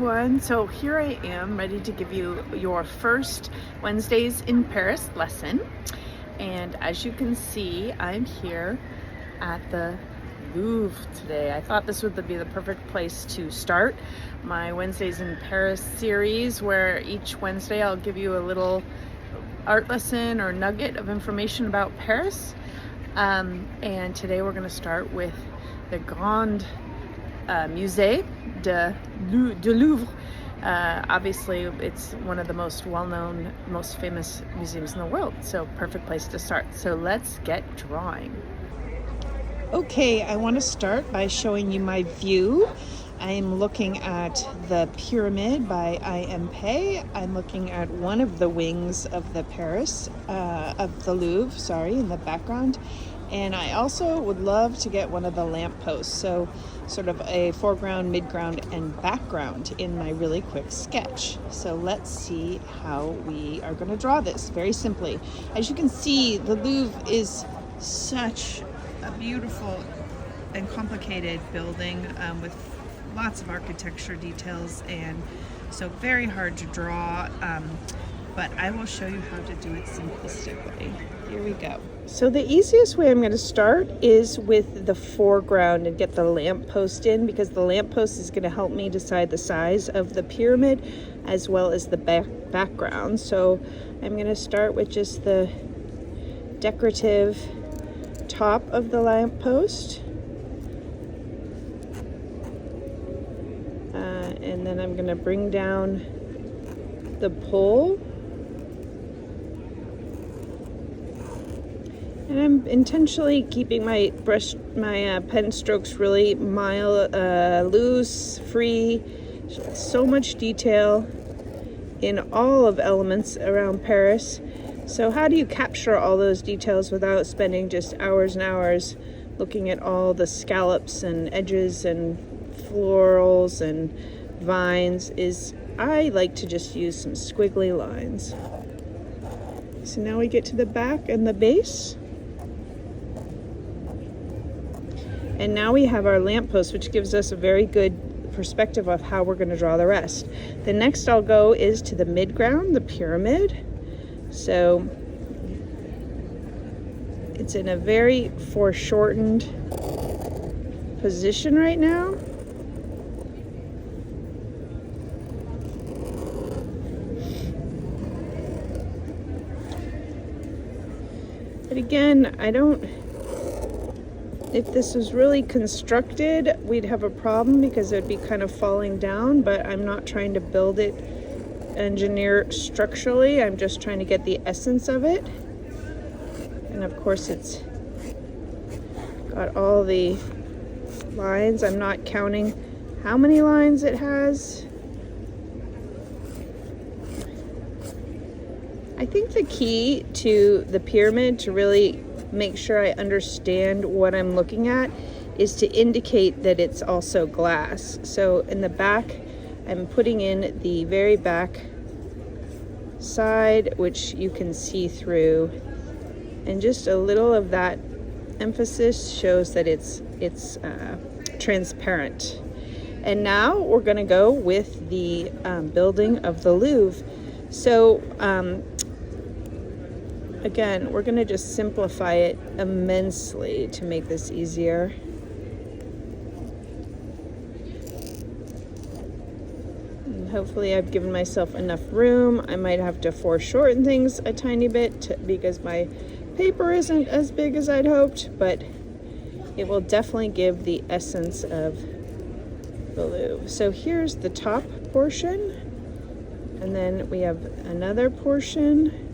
everyone. So here I am ready to give you your first Wednesdays in Paris lesson. And as you can see, I'm here at the Louvre today. I thought this would be the perfect place to start my Wednesdays in Paris series, where each Wednesday I'll give you a little art lesson or nugget of information about Paris. And today we're going to start with the Grand Musée de Louvre. Obviously, it's one of the most well-known, most famous museums in the world, so perfect place to start. So let's get drawing. Okay, I want to start by showing you my view. I'm looking at the Pyramid by IMP. I'm looking at one of the wings of the Louvre, in the background. And I also would love to get one of the lampposts, so sort of a foreground, midground, and background in my really quick sketch. So let's see how we are going to draw this very simply. As you can see, the Louvre is such a beautiful and complicated building with lots of architecture details, and so very hard to draw, but I will show you how to do it simplistically. Here we go. So the easiest way I'm going to start is with the foreground and get the lamppost in, because the lamppost is going to help me decide the size of the pyramid as well as the background. So I'm going to start with just the decorative top of the lamppost. And then I'm going to bring down the pole. And I'm intentionally keeping my pen strokes really mild, loose, free. So much detail in all of elements around Paris. So how do you capture all those details without spending just hours and hours looking at all the scallops and edges and florals and vines? Is I like to just use some squiggly lines. So now we get to the back and the base. And now we have our lamppost, which gives us a very good perspective of how we're going to draw the rest. The next I'll go is to the midground, the pyramid. So it's in a very foreshortened position right now. But again, if this was really constructed, we'd have a problem because it'd be kind of falling down, but I'm not trying to build it, engineer structurally. I'm just trying to get the essence of it. And of course it's got all the lines. I'm not counting how many lines it has. I think the key to the pyramid, to really make sure I understand what I'm looking at, is to indicate that it's also glass. So in the back, I'm putting in the very back side, which you can see through, and just a little of that emphasis shows that it's transparent. And now we're going to go with the building of the Louvre. So again, we're going to just simplify it immensely to make this easier. And hopefully I've given myself enough room. I might have to foreshorten things a tiny bit because my paper isn't as big as I'd hoped, but it will definitely give the essence of the Louvre. So here's the top portion, and then we have another portion.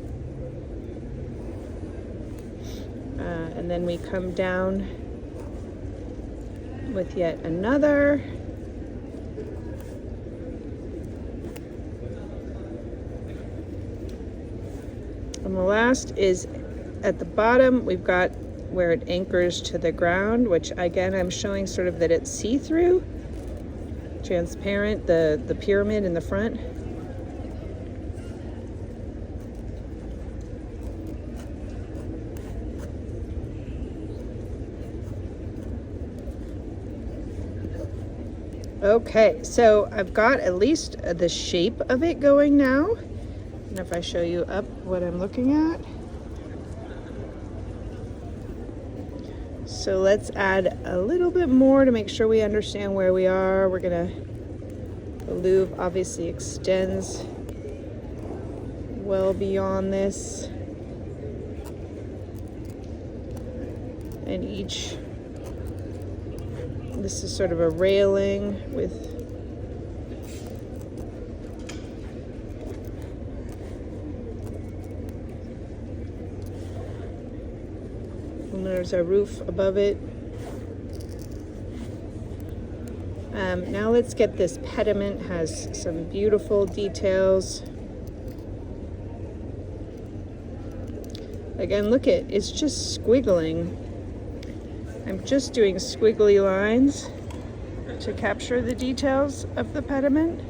And then we come down with yet another. And the last is at the bottom. We've got where it anchors to the ground, which again I'm showing sort of that it's see-through, transparent, the pyramid in the front. Okay, so I've got at least the shape of it going now. And if I show you up what I'm looking at. So let's add a little bit more to make sure we understand where we are. The Louvre obviously extends well beyond this. And this is sort of a railing and there's a roof above it. Now let's get this pediment, has some beautiful details. Again, look it's just squiggling. I'm just doing squiggly lines to capture the details of the pediment.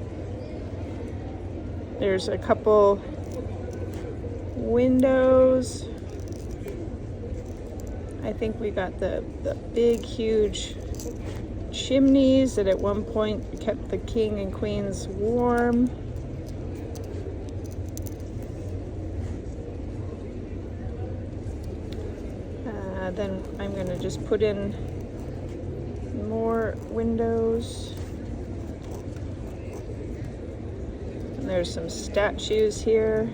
There's a couple windows. I think we got the big, huge chimneys that at one point kept the king and queens warm. Then I'm going to just put in more windows. And there's some statues here.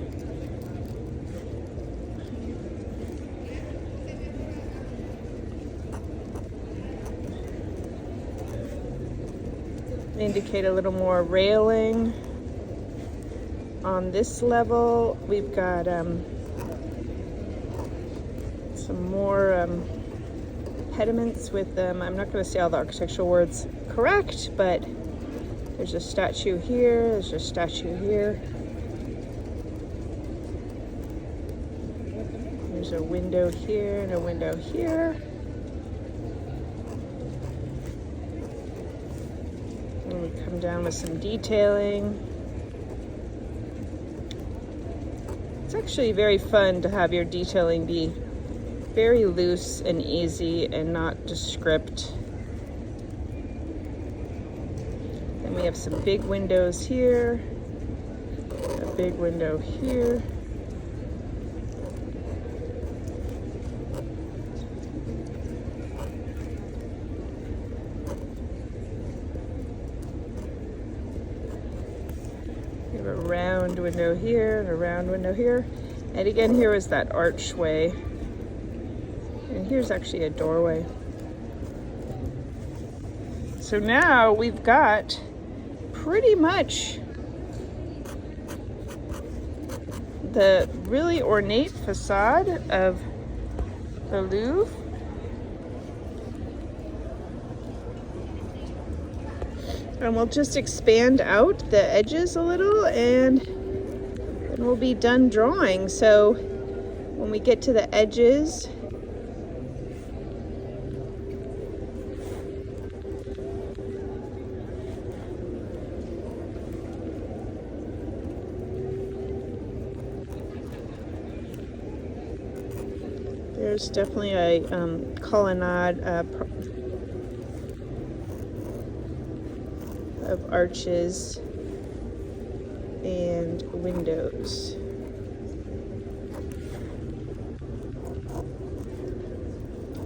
Indicate a little more railing. On this level, we've got some more pediments with I'm not going to say all the architectural words correct, but there's a statue here, there's a statue here. There's a window here and a window here. And we come down with some detailing. It's actually very fun to have your detailing be very loose and easy and not descript. Then we have some big windows here, a big window here. We have a round window here and a round window here. And again, here is that archway. And here's actually a doorway. So now we've got pretty much the really ornate facade of the Louvre. And we'll just expand out the edges a little and then we'll be done drawing. So when we get to the edges, there's definitely a colonnade of arches and windows.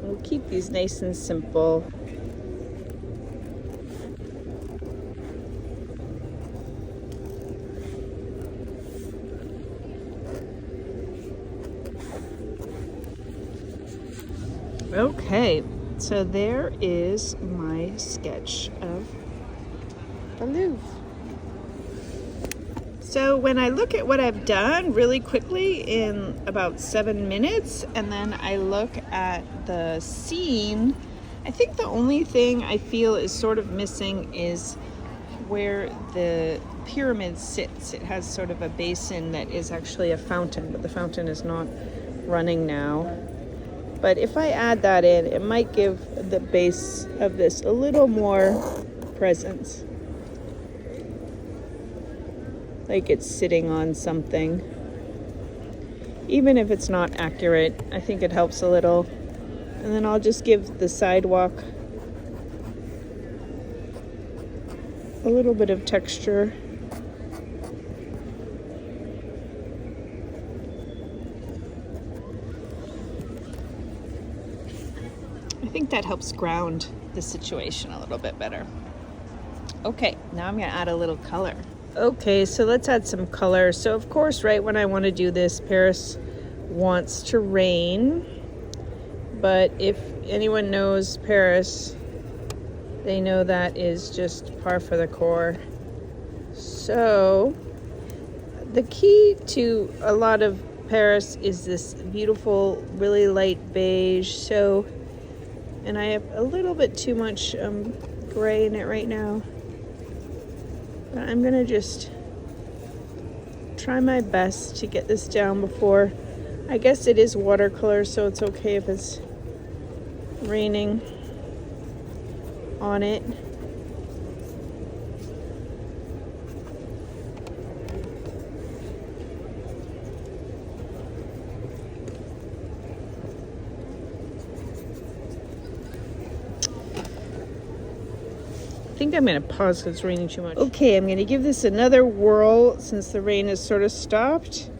We'll keep these nice and simple. Okay, so there is my sketch of the Louvre. So when I look at what I've done really quickly in about 7 minutes, and then I look at the scene, I think the only thing I feel is sort of missing is where the pyramid sits. It has sort of a basin that is actually a fountain, but the fountain is not running now. But if I add that in, it might give the base of this a little more presence. Like it's sitting on something. Even if it's not accurate, I think it helps a little. And then I'll just give the sidewalk a little bit of texture. I think that helps ground the situation a little bit better. Okay, now I'm gonna add a little color. Okay, so let's add some color. So of course, right when I want to do this, Paris wants to rain. But if anyone knows Paris, they know that is just par for the course. So the key to a lot of Paris is this beautiful, really light beige. So, and I have a little bit too much gray in it right now. But I'm gonna just try my best to get this down before. I guess it is watercolor, so it's okay if it's raining on it. I think I'm going to pause because it's raining too much. Okay, I'm going to give this another whirl since the rain has sort of stopped.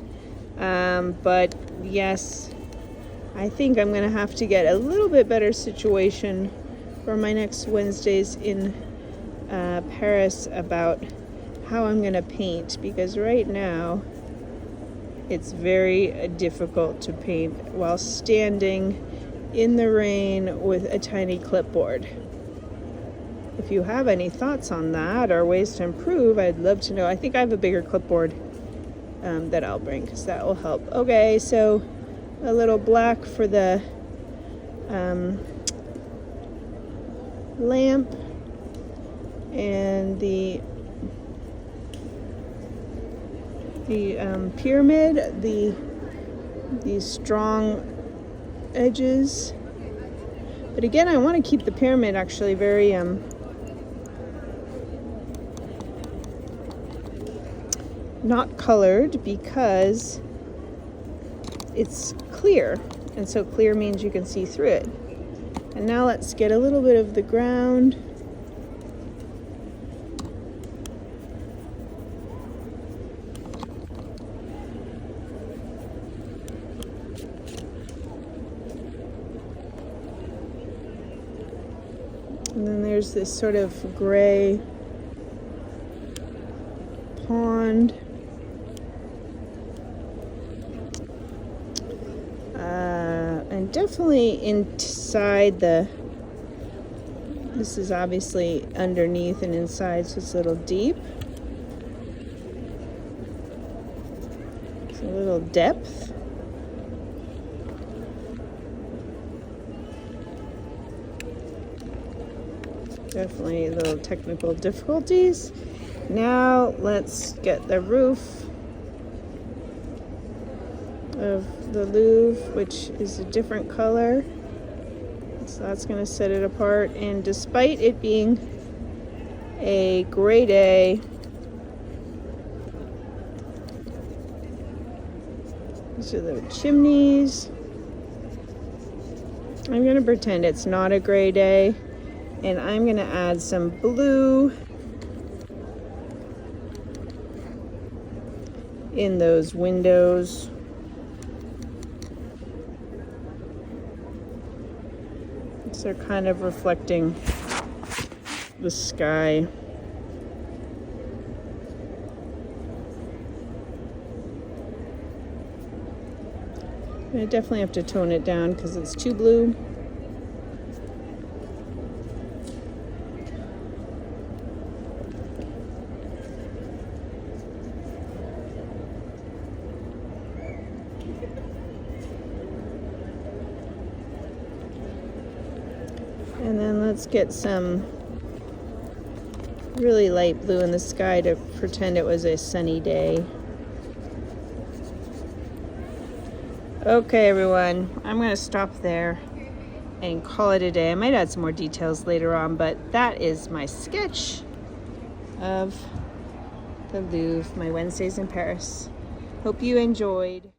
But yes, I think I'm going to have to get a little bit better situation for my next Wednesdays in Paris about how I'm going to paint, because right now it's very difficult to paint while standing in the rain with a tiny clipboard. If you have any thoughts on that or ways to improve, I'd love to know. I think I have a bigger clipboard that I'll bring because that will help. Okay, so a little black for the lamp and the pyramid, these strong edges. But again, I want to keep the pyramid actually very not colored because it's clear, and so clear means you can see through it. And now let's get a little bit of the ground. And then there's this sort of gray pond. And definitely inside this is obviously underneath and inside, so it's a little deep. It's a little depth. Definitely little technical difficulties. Now let's get the roof of the Louvre, which is a different color. So that's going to set it apart. And despite it being a gray day, these are the chimneys. I'm going to pretend it's not a gray day, and I'm going to add some blue in those windows. So they're kind of reflecting the sky. I definitely have to tone it down because it's too blue. And then let's get some really light blue in the sky to pretend it was a sunny day. Okay, everyone, I'm going to stop there and call it a day. I might add some more details later on, but that is my sketch of the Louvre, my Wednesdays in Paris. Hope you enjoyed.